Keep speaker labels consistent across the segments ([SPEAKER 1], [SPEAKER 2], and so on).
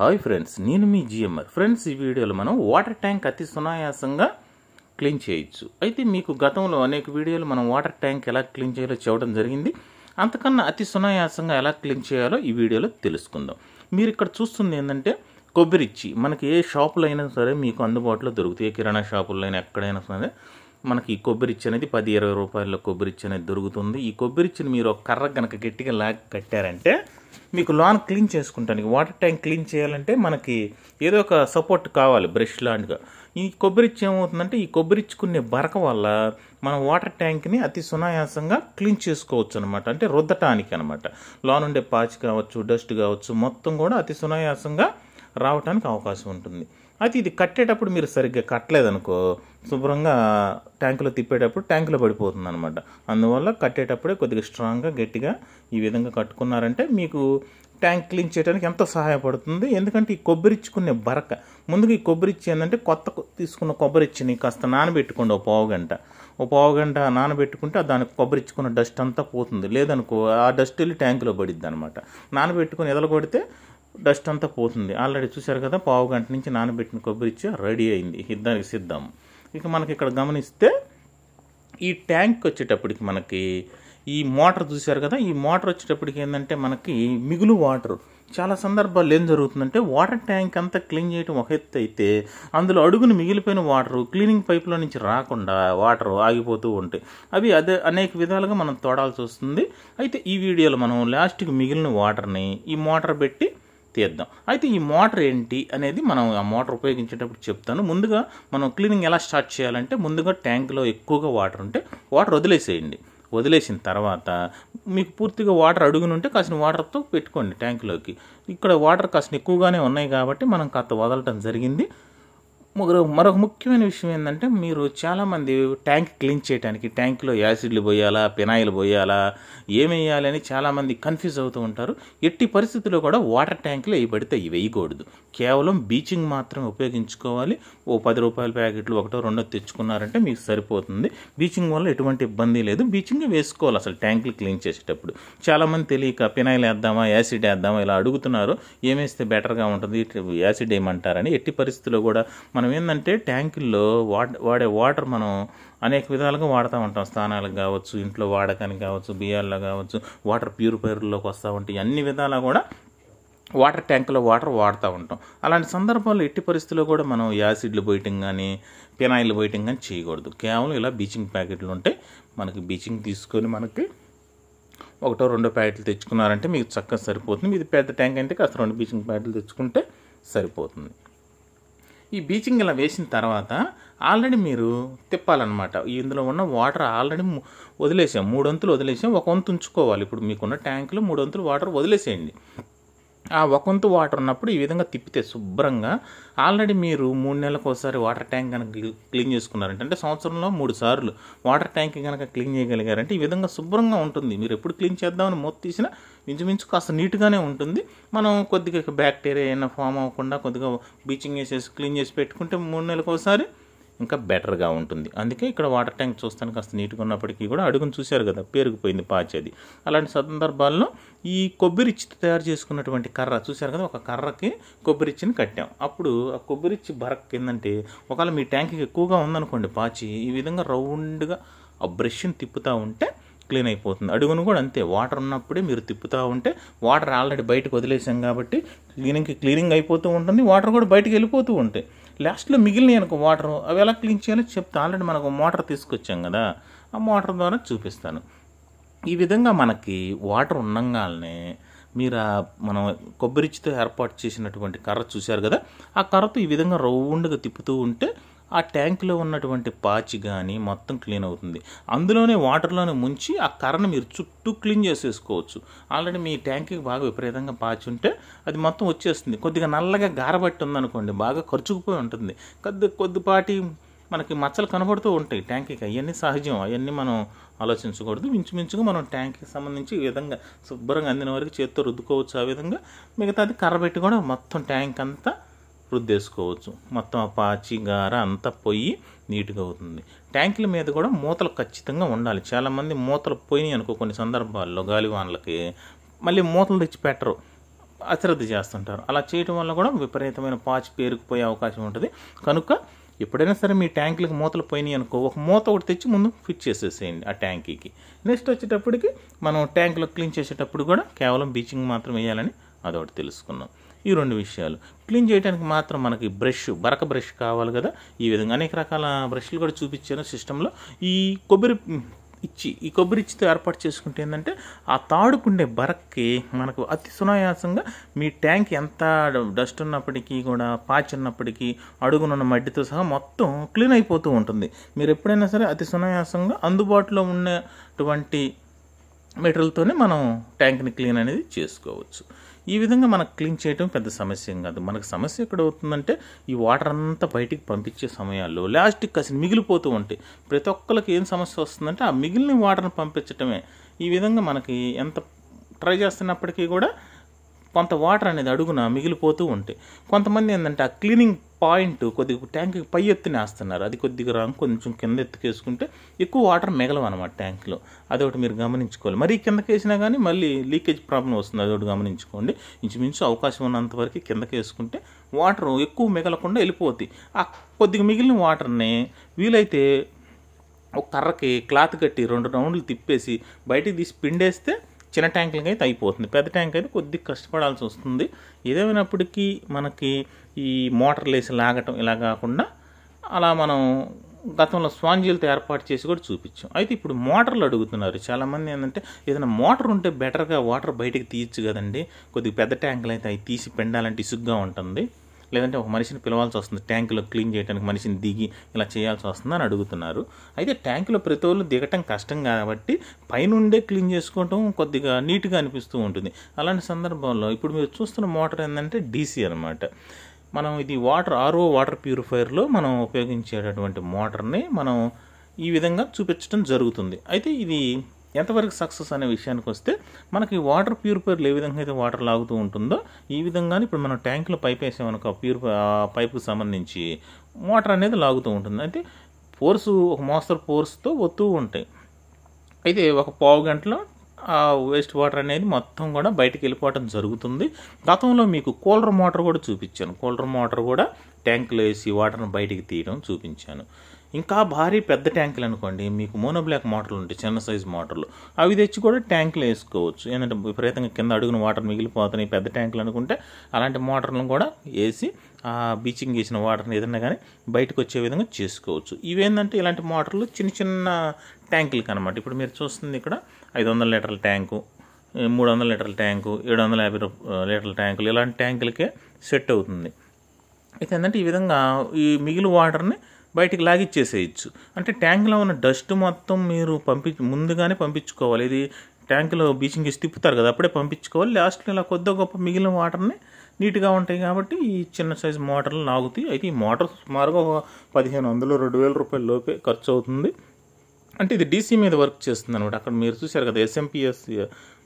[SPEAKER 1] Hi friends, నేను మీ GMR. Friends, ఈ వీడియోలో మనం వాటర్ ట్యాంక్ అతి సునాయాసంగా క్లీన్ చేయొచ్చు. అయితే మీకు గతంలో అనేక వీడియోలు మనం వాటర్ ట్యాంక్ ఎలా క్లీన్ చేయాలో చెప్పడం జరిగింది. అంతకన్నా అతి సునాయాసంగా ఎలా క్లీన్ చేయాలో ఈ వీడియోలో తెలుసుకుందాం. మీరు ఇక్కడ చూస్తుంది ఏంటంటే కొబ్బరిచ్చి. మనకి ఏ షాపులో అయినా సరే మీకు అందుబాటులో దొరుకుతాయి. ఏ కిరాణా షాపుల్లో అయినా ఎక్కడైనా సరే మనకి ఈ కొబ్బరిచ్చి అనేది 10-20 రూపాయల్లో కొబ్బరిచ్చి అనేది దొరుకుతుంది. ఈ కొబ్బరిచ్చిని మీరు ఒక కర్ర కనుక గట్టిగా లాగి కట్టారంటే మీకు లాన్ క్లీన్ చేసుకుంటానికి, వాటర్ ట్యాంక్ క్లీన్ చేయాలంటే మనకి ఏదో ఒక సపోర్ట్ కావాలి, బ్రష్ లాంటిగా. ఈ కొబ్బరిచ్చి ఏమవుతుందంటే ఈ కొబ్బరిచ్చుకునే బరక వల్ల మనం వాటర్ ట్యాంక్ని అతి సునాయాసంగా క్లీన్ చేసుకోవచ్చు అనమాట. అంటే రుద్దటానికి అనమాట. లాన్ ఉండే పాచి కావచ్చు, డస్ట్ కావచ్చు, మొత్తం కూడా అతి సునాయాసంగా రావడానికి అవకాశం ఉంటుంది. అయితే ఇది కట్టేటప్పుడు మీరు సరిగ్గా కట్టలేదనుకో శుభ్రంగా ట్యాంకులో తిప్పేటప్పుడు ట్యాంకులో పడిపోతుంది అనమాట. అందువల్ల కట్టేటప్పుడే కొద్దిగా స్ట్రాంగ్గా గట్టిగా ఈ విధంగా కట్టుకున్నారంటే మీకు ట్యాంక్ క్లీన్ చేయడానికి ఎంతో సహాయపడుతుంది. ఎందుకంటే ఈ కొబ్బరిచ్చుకునే బరక, ముందుగా ఈ కొబ్బరిచ్చి ఏంటంటే కొత్త తీసుకున్న కొబ్బరిచ్చిని కాస్త నానబెట్టుకోండి. ఓ పావు గంట నానబెట్టుకుంటే దానికి కొబ్బరిచ్చుకున్న డస్ట్ అంతా పోతుంది. లేదనుకో ఆ డస్ట్ వెళ్ళి ట్యాంకులో పడిద్ది అనమాట. నానబెట్టుకుని ఎదలు కొడితే డస్ట్ అంతా పోతుంది. ఆల్రెడీ చూశారు కదా, పావు గంట నుంచి నానబెట్టిన కొబ్బరిచ్చి రెడీ అయింది, దానికి సిద్ధం. ఇక మనకి ఇక్కడ గమనిస్తే ఈ ట్యాంక్ వచ్చేటప్పటికి మనకి ఈ మోటార్ చూశారు కదా, ఈ మోటార్ వచ్చేటప్పటికి ఏంటంటే మనకి మిగులు వాటర్. చాలా సందర్భాల్లో ఏం జరుగుతుందంటే వాటర్ ట్యాంక్ అంతా క్లీన్ చేయడం ఒక ఎత్తు అయితే అందులో అడుగును మిగిలిపోయిన వాటర్ క్లీనింగ్ పైప్లో నుంచి రాకుండా వాటర్ ఆగిపోతూ ఉంటాయి. అవి అనేక విధాలుగా మనం తోడాల్సి వస్తుంది. అయితే ఈ వీడియోలో మనం లాస్ట్కి మిగిలిన వాటర్ని ఈ మోటార్ పెట్టి తీద్దాం. అయితే ఈ మోటార్ ఏంటి అనేది మనం ఆ మోటార్ ఉపయోగించేటప్పుడు చెప్తాను. ముందుగా మనం క్లీనింగ్ ఎలా స్టార్ట్ చేయాలంటే ముందుగా ట్యాంక్లో ఎక్కువగా వాటర్ ఉంటే వాటర్ వదిలేసేయండి. వదిలేసిన తర్వాత మీకు పూర్తిగా వాటర్ అడుగునుంటే కాసిన వాటర్తో పెట్టుకోండి ట్యాంకులోకి. ఇక్కడ వాటర్ కాసిన ఎక్కువగానే ఉన్నాయి కాబట్టి మనం కాస్త వదలటం జరిగింది. మరొక ముఖ్యమైన విషయం ఏంటంటే మీరు చాలామంది ట్యాంక్ క్లీన్ చేయడానికి ట్యాంక్లో యాసిడ్లు పోయాలా, పెనాయిల్ పోయాలా, ఏమేయాలి అని చాలామంది కన్ఫ్యూజ్ అవుతూ ఉంటారు. ఎట్టి పరిస్థితుల్లో కూడా వాటర్ ట్యాంకులో ఇవి పడితే ఇవి వేయకూడదు. కేవలం బీచింగ్ మాత్రమే ఉపయోగించుకోవాలి. ఓ 10 రూపాయల ప్యాకెట్లు 1-2 తెచ్చుకున్నారంటే మీకు సరిపోతుంది. బీచింగ్ వల్ల ఎటువంటి ఇబ్బంది లేదు. బీచింగ్ వేసుకోవాలి అసలు ట్యాంకులు క్లీన్ చేసేటప్పుడు. చాలామంది తెలియక పెనాయిల్ వేద్దామా, యాసిడ్ వేద్దామా ఇలా అడుగుతున్నారు. ఏమేస్తే బెటర్గా ఉంటుంది, యాసిడ్ వేయమంటారని. ఎట్టి పరిస్థితుల్లో కూడా మనం ఏంటంటే ట్యాంకుల్లో వాడే వాటర్ మనం అనేక విధాలుగా వాడుతూ ఉంటాం. స్నానాలకు కావచ్చు, ఇంట్లో వాడకానికి కావచ్చు, బియ్యాల్లో కావచ్చు, వాటర్ ప్యూరిఫైర్లోకి వస్తూ ఉంటాయి. అన్ని విధాలా కూడా వాటర్ ట్యాంకులో వాటర్ వాడుతూ ఉంటాం. అలాంటి సందర్భాల్లో ఎట్టి పరిస్థితుల్లో కూడా మనం యాసిడ్లు పోయటం కానీ పెనాయిల్ పోయటం కానీ చేయకూడదు. కేవలం ఇలా బీచింగ్ ప్యాకెట్లు ఉంటాయి. మనకి బీచింగ్ తీసుకొని మనకి 1-2 ప్యాకెట్లు తెచ్చుకున్నారంటే మీకు చక్కగా సరిపోతుంది. ఇది పెద్ద ట్యాంక్ అయితే కాస్త 2 బీచింగ్ ప్యాకెట్లు తెచ్చుకుంటే సరిపోతుంది. ఈ బీచింగ్ ఇలా వేసిన తర్వాత ఆల్రెడీ మీరు తిప్పాలన్నమాట. ఇందులో ఉన్న వాటర్ ఆల్రెడీ వదిలేసాం, 3 వంతులు వదిలేసాం. 1 వంతు ఉంచుకోవాలి. ఇప్పుడు మీకున్న ట్యాంకులో 3 వంతులు వాటర్ వదిలేసేయండి. ఆ 1 వంతు వాటర్ ఉన్నప్పుడు ఈ విధంగా తిప్పితే శుభ్రంగా ఆల్రెడీ మీరు 3 నెలలకు ఒకసారి వాటర్ ట్యాంక్ కనుక క్లీన్ చేసుకున్నారంటే, అంటే సంవత్సరంలో 3 సార్లు వాటర్ ట్యాంక్ కనుక క్లీన్ చేయగలిగారంటే ఈ విధంగా శుభ్రంగా ఉంటుంది. మీరు ఎప్పుడు క్లీన్ చేద్దామని మూత తీసినా ఇంచుమించు కాస్త నీట్గానే ఉంటుంది. మనం కొద్దిగా బ్యాక్టీరియా ఏమైనా ఫామ్ అవ్వకుండా కొద్దిగా బ్లీచింగ్ వేసేసి క్లీన్ చేసి పెట్టుకుంటే 3 నెలలకు ఒకసారి ఇంకా బెటర్గా ఉంటుంది. అందుకే ఇక్కడ వాటర్ ట్యాంక్ చూస్తాను కాస్త నీట్గా ఉన్నప్పటికీ కూడా అడుగును చూశారు కదా, పేరుకుపోయింది పాచేది. అలాంటి సందర్భాల్లో ఈ కొబ్బరిచ్చి తయారు చేసుకున్నటువంటి కర్ర చూశారు కదా, ఒక కర్రకి కొబ్బరిచ్చిని కట్టాం. అప్పుడు ఆ కొబ్బరిచ్చి బరక్ ఏంటంటే ఒకవేళ మీ ట్యాంక్కి ఎక్కువగా ఉందనుకోండి పాచి, ఈ విధంగా రౌండ్గా ఆ బ్రష్ని తిప్పుతూ ఉంటే క్లీన్ అయిపోతుంది. అడుగును కూడా అంతే, వాటర్ ఉన్నప్పుడే మీరు తిప్పుతూ ఉంటే వాటర్ ఆల్రెడీ బయటకు వదిలేసాం కాబట్టి క్లీనింగ్ అయిపోతూ ఉంటుంది. వాటర్ కూడా బయటకు వెళ్ళిపోతూ ఉంటాయి. లాస్ట్లో మిగిలినాయి అనుకో వాటర్, అవి ఎలా క్లీన్ చేయాలో చెప్తా. ఆల్రెడీ మనకు మోటార్ తీసుకొచ్చాం కదా, ఆ మోటార్ ద్వారా చూపిస్తాను. ఈ విధంగా మనకి వాటర్ ఉండంగానే మీరు మనం కొబ్బరిచ్చితో ఏర్పాటు చేసినటువంటి కర్ర చూశారు కదా, ఆ కర్రతో ఈ విధంగా రౌండ్గా తిప్పుతూ ఉంటే ఆ ట్యాంకులో ఉన్నటువంటి పాచి కానీ మొత్తం క్లీన్ అవుతుంది. అందులోనే వాటర్లోనే ముంచి ఆ కర్రను మీరు చుట్టూ క్లీన్ చేసేసుకోవచ్చు. ఆల్రెడీ మీ ట్యాంక్కి బాగా విపరీతంగా పాచి ఉంటే అది మొత్తం వచ్చేస్తుంది. కొద్దిగా నల్లగా గారబట్టి ఉందనుకోండి, బాగా ఖర్చుకుపోయి ఉంటుంది. కొద్దిపాటి మనకి మచ్చలు కనబడుతూ ఉంటాయి ట్యాంక్కి. అవన్నీ సహజం, అవన్నీ మనం ఆలోచించకూడదు. మించుమించుగా మనం ట్యాంక్కి సంబంధించి ఈ విధంగా శుభ్రంగా అందిన వరకు చేత్తో రుద్దుకోవచ్చు. ఆ విధంగా మిగతాది కర్ర పెట్టి కూడా మొత్తం ట్యాంక్ అంతా రుద్దేసుకోవచ్చు. మొత్తం ఆ పాచి గార అంతా పోయి నీట్గా అవుతుంది. ట్యాంకుల మీద కూడా మూతలు ఖచ్చితంగా ఉండాలి. చాలామంది మూతలు పోయినాయి అనుకో కొన్ని సందర్భాల్లో గాలివానలకి, మళ్ళీ మూతలు తెచ్చి పెట్టరు. అశ్రద్ధ చేస్తుంటారు. అలా చేయటం వల్ల కూడా విపరీతమైన పాచి పేరుకుపోయే అవకాశం ఉంటుంది. కనుక ఎప్పుడైనా సరే మీ ట్యాంకులకు మూతలు పోయినాయి అనుకో, ఒక మూత ఒకటి తెచ్చి ముందు ఫిట్ చేసేసేయండి ఆ ట్యాంకీకి. నెక్స్ట్ వచ్చేటప్పటికి మనం ట్యాంకులో క్లీన్ చేసేటప్పుడు కూడా కేవలం బ్లీచింగ్ మాత్రం వేయాలని అదొకటి తెలుసుకున్నాం. ఈ 2 విషయాలు. క్లీన్ చేయడానికి మాత్రం మనకి బరక బ్రష్ కావాలి కదా. ఈ విధంగా అనేక రకాల బ్రష్లు కూడా చూపించాను సిస్టంలో. ఈ కొబ్బరి ఇచ్చితో ఏర్పాటు చేసుకుంటే ఏంటంటే ఆ తాడుకుండే బరక్కి మనకు అతి సునాయాసంగా మీ ట్యాంక్ ఎంత డస్ట్ ఉన్నప్పటికీ కూడా, పాచి ఉన్నప్పటికీ, అడుగునున్న మట్టితో సహా మొత్తం క్లీన్ అయిపోతూ ఉంటుంది. మీరు ఎప్పుడైనా సరే అతి సునాయాసంగా అందుబాటులో ఉన్నటువంటి మెటీరియల్తోనే మనం ట్యాంక్ని క్లీన్ అనేది చేసుకోవచ్చు. ఈ విధంగా మనకు క్లీన్ చేయడం పెద్ద సమస్య ఏం కాదు. మనకు సమస్య ఎక్కడ అవుతుందంటే ఈ వాటర్ అంతా బయటికి పంపించే సమయాల్లో లాస్ట్కి కాసి మిగిలిపోతూ ఉంటాయి. ప్రతి ఒక్కరికి ఏం సమస్య వస్తుందంటే ఆ మిగిలిన వాటర్ని పంపించటమే. ఈ విధంగా మనకి ఎంత ట్రై చేస్తున్నప్పటికీ కూడా కొంత వాటర్ అనేది అడుగున మిగిలిపోతూ ఉంటాయి. కొంతమంది ఏంటంటే ఆ క్లీనింగ్ పాయింట్ కొద్దిగా ట్యాంక్కి పై ఎత్తున వేస్తున్నారు. అది కొద్దిగా కొంచెం కింద ఎత్తుకేసుకుంటే ఎక్కువ వాటర్ మిగలవు అనమాట ట్యాంక్లో. అదొకటి మీరు గమనించుకోవాలి. మరీ కిందకి వేసినా కానీ మళ్ళీ లీకేజ్ ప్రాబ్లం వస్తుంది. అదొకటి గమనించుకోండి. ఇంచుమించు అవకాశం ఉన్నంతవరకు కిందకి వేసుకుంటే వాటర్ ఎక్కువ మిగలకుండా వెళ్ళిపోతాయి. ఆ కొద్దిగా మిగిలిన వాటర్ని వీలైతే ఒక కర్రకి క్లాత్ కట్టి 2 రౌండ్లు తిప్పేసి బయటికి తీసి పిండేస్తే చిన్న ట్యాంకులకి అయితే అయిపోతుంది. పెద్ద ట్యాంక్ అయితే కొద్దిగా కష్టపడాల్సి వస్తుంది. ఏదేమైనప్పటికీ మనకి ఈ మోటార్లు వేసి లాగటం ఇలా కాకుండా అలా మనం గతంలో స్పాంజీలతో ఏర్పాటు చేసి కూడా చూపించాం. అయితే ఇప్పుడు మోటార్లు అడుగుతున్నారు చాలామంది. ఏంటంటే ఏదైనా మోటార్ ఉంటే బెటర్గా వాటర్ బయటికి తీయచ్చు కదండి. కొద్దిగా పెద్ద ట్యాంకులు అయితే అవి తీసి పిండాలంటే ఇసుగ్గా ఉంటుంది. లేదంటే ఒక మనిషిని పిలవాల్సి వస్తుంది, ట్యాంకులో క్లీన్ చేయడానికి మనిషిని దిగి ఇలా చేయాల్సి వస్తుంది అని అడుగుతున్నారు. అయితే ట్యాంకులో ప్రతి ఒళ్ళు దిగటం కష్టం కాబట్టి పైనుండే క్లీన్ చేసుకోవటం కొద్దిగా నీట్గా అనిపిస్తూ ఉంటుంది. అలాంటి సందర్భంలో ఇప్పుడు మీరు చూస్తున్న మోటార్ ఏంటంటే డీసీ అనమాట. మనం ఇది ఆర్ఓ వాటర్ ప్యూరిఫైయర్లో మనం ఉపయోగించేటటువంటి మోటార్ని మనం ఈ విధంగా చూపించడం జరుగుతుంది. అయితే ఇది ఎంతవరకు సక్సెస్ అనే విషయానికి వస్తే మనకి వాటర్ ప్యూరిఫైర్లు ఏ విధంగా అయితే వాటర్ లాగుతూ ఉంటుందో ఈ విధంగానే ఇప్పుడు మనం ట్యాంకులో పైప్ వేసామనుకో, పైపుకి సంబంధించి వాటర్ అనేది లాగుతూ ఉంటుంది. అయితే ఒక మోస్తరు ఫోర్స్తో వస్తూ ఉంటాయి. అయితే ఒక పావు గంటలో ఆ వేస్ట్ వాటర్ అనేది మొత్తం కూడా బయటికి వెళ్ళిపోవటం జరుగుతుంది. గతంలో మీకు కూలర్ మోటార్ కూడా చూపించాను. కూలర్ మోటార్ కూడా ట్యాంకులో వేసి వాటర్ని బయటికి తీయడం చూపించాను. ఇంకా భారీ పెద్ద ట్యాంకులు అనుకోండి, మీకు మోనోబ్లాక్ మోటార్లు ఉంటాయి, చిన్న సైజు మోటార్లు, అవి తెచ్చి కూడా ట్యాంకులు వేసుకోవచ్చు. ఏంటంటే విపరీతంగా కింద అడుగున వాటర్ మిగిలిపోతున్నాయి పెద్ద ట్యాంకులు అనుకుంటే అలాంటి మోటార్లను కూడా వేసి ఆ బీచింగ్ వేసిన వాటర్ని ఏదన్నా కానీ బయటకు వచ్చే విధంగా చేసుకోవచ్చు. ఇవేంటంటే ఇలాంటి మోటార్లు చిన్న చిన్న ట్యాంకులకి అనమాట. ఇప్పుడు మీరు చూస్తుంది ఇక్కడ 500 లీటర్ల ట్యాంకు, 300 లీటర్ల ట్యాంకు, 750 లీటర్ల ట్యాంకులు, ఇలాంటి ట్యాంకులకే సెట్ అవుతుంది. అయితే ఏంటంటే ఈ విధంగా ఈ మిగిలిన వాటర్ని బయటికి లాగిచ్చేసేయచ్చు. అంటే ట్యాంకులో ఉన్న డస్ట్ మొత్తం మీరు ముందుగానే పంపించుకోవాలి. ఇది ట్యాంకులో బీచింగ్ వేసి తిప్పుతారు కదా, అప్పుడే పంపించుకోవాలి. లాస్ట్లో ఇలా కొద్దిగా గొప్ప మిగిలిన వాటర్ని నీట్గా ఉంటాయి కాబట్టి ఈ చిన్న సైజు మోటార్లు లాగుతాయి. అయితే ఈ మోటార్ సుమారుగా 1500-2000 రూపాయల లోపే ఖర్చు అవుతుంది. అంటే ఇది డీసీ మీద వర్క్ చేస్తుంది అనమాట. అక్కడ మీరు చూశారు కదా ఎస్ఎంపిఎస్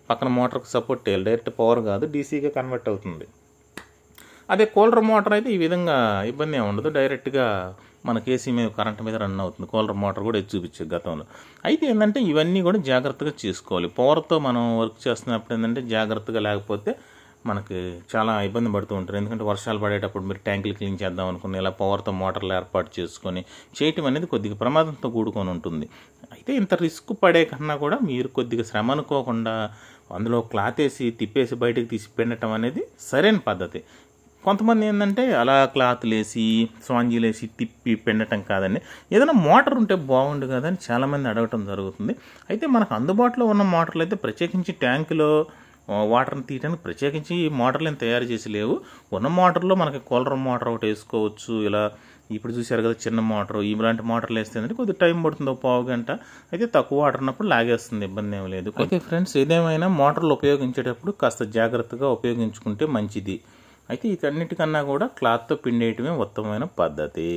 [SPEAKER 1] పక్కన మోటార్కి సపోర్ట్ చేయాలి, డైరెక్ట్ పవర్ కాదు, డీసీగా కన్వర్ట్ అవుతుంది. అదే కూలర్ మోటార్ అయితే ఈ విధంగా ఇబ్బంది ఏమి ఉండదు, డైరెక్ట్గా మనకి ఏసీ మీద కరెంట్ మీద రన్ అవుతుంది. కూలర్ మోటార్ కూడా చూపించే గతంలో. అయితే ఏంటంటే ఇవన్నీ కూడా జాగ్రత్తగా చేసుకోవాలి. పవర్తో మనం వర్క్ చేస్తున్నప్పుడు ఏంటంటే జాగ్రత్తగా లేకపోతే మనకి చాలా ఇబ్బంది పడుతూ ఉంటారు. ఎందుకంటే వర్షాలు పడేటప్పుడు మీరు ట్యాంకులు క్లీన్ చేద్దాం అనుకుని ఇలా పవర్తో మోటార్లు ఏర్పాటు చేసుకొని చేయటం అనేది కొద్దిగా ప్రమాదంతో కూడుకొని ఉంటుంది. అయితే ఇంత రిస్క్ పడే కన్నా కూడా మీరు కొద్దిగా శ్రమ అనుకోకుండా అందులో క్లాత్ వేసి తిప్పేసి బయటకు తీసి పిండటం అనేది సరైన పద్ధతి. కొంతమంది ఏంటంటే అలా క్లాత్లు వేసి స్పాంజీలు వేసి తిప్పి పిండటం కాదండి, ఏదైనా మోటార్ ఉంటే బాగుండు కదా అని చాలామంది అడగటం జరుగుతుంది. అయితే మనకు అందుబాటులో ఉన్న మోటార్లు అయితే ప్రత్యేకించి ట్యాంకులో వాటర్ని తీయడానికి ప్రత్యేకించి మోటార్లు ఏం తయారు చేసి లేవు. ఉన్న మోటార్లో మనకి కూలర్ మోటార్ ఒకటి వేసుకోవచ్చు. ఇలా ఇప్పుడు చూశారు కదా చిన్న మోటార్, ఇలాంటి మోటార్లు వేస్తే కొద్దిగా టైం పడుతుంది, ఒక పావు గంట. అయితే తక్కువ వాటర్ ఉన్నప్పుడు లాగేస్తుంది, ఇబ్బంది ఏమి లేదు. అయితే ఫ్రెండ్స్ ఏదేమైనా మోటార్లు ఉపయోగించేటప్పుడు కాస్త జాగ్రత్తగా ఉపయోగించుకుంటే మంచిది. అయితే వీటన్నిటికన్నా కూడా క్లాత్తో పిండేయటమే ఉత్తమమైన పద్ధతి.